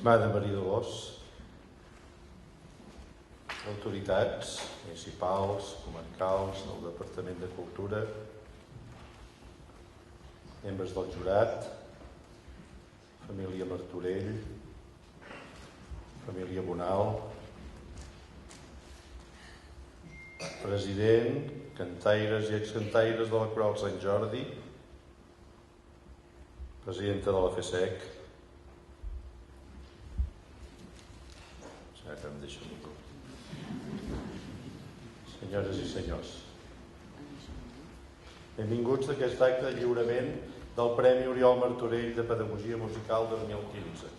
Estimada Maria Dolors, autoritats municipals, comarcals, del Departament de Cultura, membres del jurat, família Martorell, família Bonal, president, cantaires i excantaires de la Coral Sant Jordi, presidenta de la FESEC, que em deixa ningú. Senyores i senyors, benvinguts a aquest acte de lliurament del Premi Oriol Martorell de Pedagogia Musical 2015.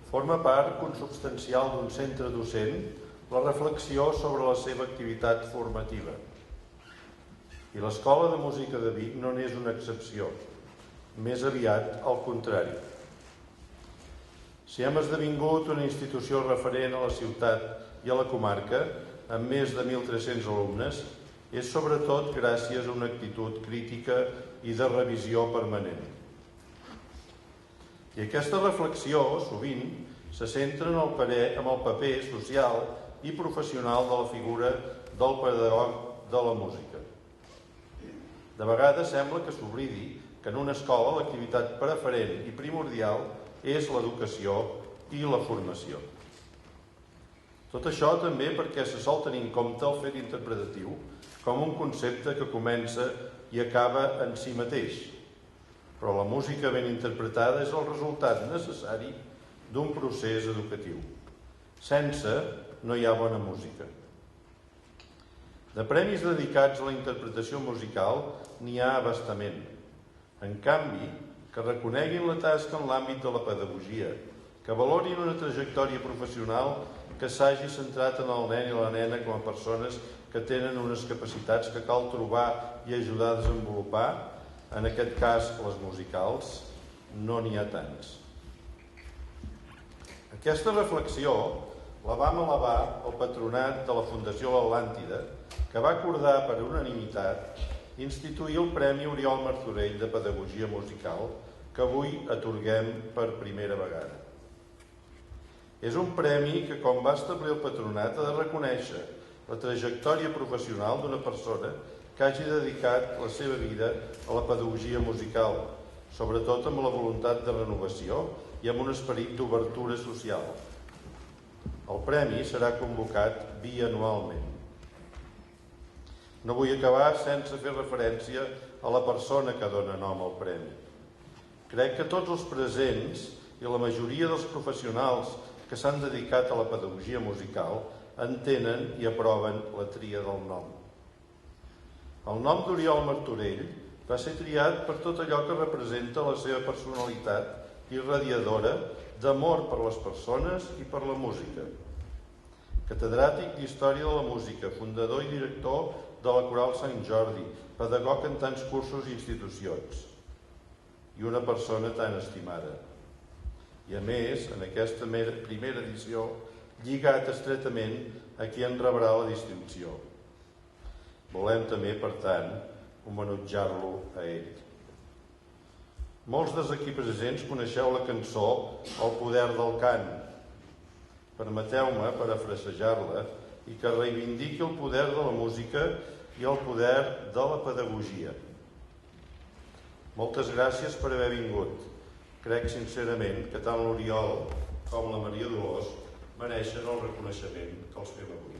Forma part consubstancial d'un centre docent la reflexió sobre la seva activitat formativa. I l'Escola de Música de Vic no n'és una excepció, més aviat al contrari. Si hem esdevingut una institució referent a la ciutat i a la comarca, amb més de 1.300 alumnes, és sobretot gràcies a una actitud crítica i de revisió permanent. I aquesta reflexió, sovint, se centra en el paper social i professional de la figura del pedagog de la música. De vegades sembla que s'oblidi que en una escola l'activitat preferent i primordial és l'educació i la formació. Tot això també perquè se sol tenir en compte el fet interpretatiu com un concepte que comença i acaba en si mateix. Però la música ben interpretada és el resultat necessari d'un procés educatiu. Sense, no hi ha bona música. De premis dedicats a la interpretació musical n'hi ha a bastament. En canvi, que reconeguin la tasca en l'àmbit de la pedagogia, que valorin una trajectòria professional que s'hagi centrat en el nen i la nena com a persones que tenen unes capacitats que cal trobar i ajudar a desenvolupar, en aquest cas les musicals, no n'hi ha tants. Aquesta reflexió la vam elevar al patronat de la Fundació L'Atlàntida, que va acordar per unanimitat instituir el Premi Oriol Martorell de Pedagogia Musical, que avui atorguem per primera vegada. És un premi que, com va establir el patronat, ha de reconèixer la trajectòria professional d'una persona que hagi dedicat la seva vida a la pedagogia musical, sobretot amb la voluntat de renovació i amb un esperit d'obertura social. El premi serà convocat bianualment. No vull acabar sense fer referència a la persona que dona nom al premi. Crec que tots els presents i la majoria dels professionals que s'han dedicat a la pedagogia musical entenen i aproven la tria del nom. El nom d'Oriol Martorell va ser triat per tot allò que representa la seva personalitat irradiadora d'amor per les persones i per la música. Catedràtic d'Història de la Música, fundador i director de la Coral Sant Jordi, pedagog en tants cursos i institucions, i una persona tan estimada. I a més, en aquesta primera edició, lligat estretament a qui en rebrà la distinció. Volem també, per tant, homenatjar-lo a ell. Molts dels aquí presents coneixeu la cançó El poder del cant. Permeteu-me parafrasejar-la i que reivindiqui el poder de la música i el poder de la pedagogia. Moltes gràcies per haver vingut. Crec sincerament que tant l'Oriol com la Maria Dolors mereixen el reconeixement que els fem avui.